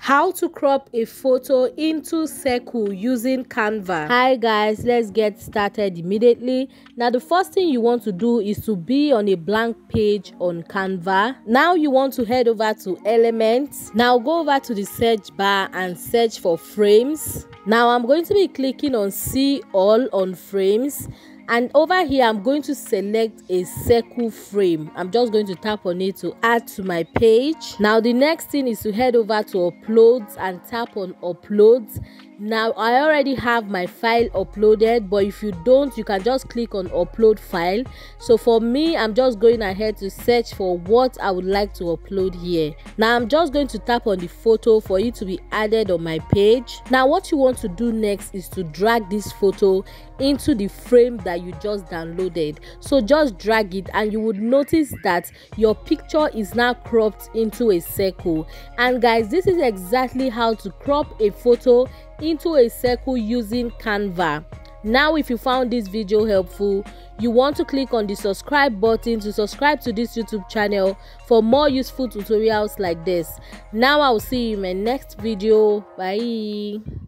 How to crop a photo into circle using Canva. Hi guys, let's get started immediately. Now the first thing you want to do is to be on a blank page on Canva. Now you want to head over to Elements. Now go over to the search bar and search for frames. Now I'm going to be clicking on See All on Frames. And over here I'm going to select a circle frame. I'm just going to tap on it to add to my page. Now the next thing is to head over to Uploads and tap on Uploads. Now I already have my file uploaded, but if you don't, you can just click on Upload File. So for me, I'm just going ahead to search for what I would like to upload here. Now I'm just going to tap on the photo for it to be added on my page. Now what you want to do next is to drag this photo into the frame that you just downloaded. So just drag it and you would notice that your picture is now cropped into a circle. And guys, this is exactly how to crop a photo into a circle using Canva. Now if you found this video helpful, you want to click on the subscribe button to subscribe to this YouTube channel for more useful tutorials like this. Now I'll see you in my next video. Bye.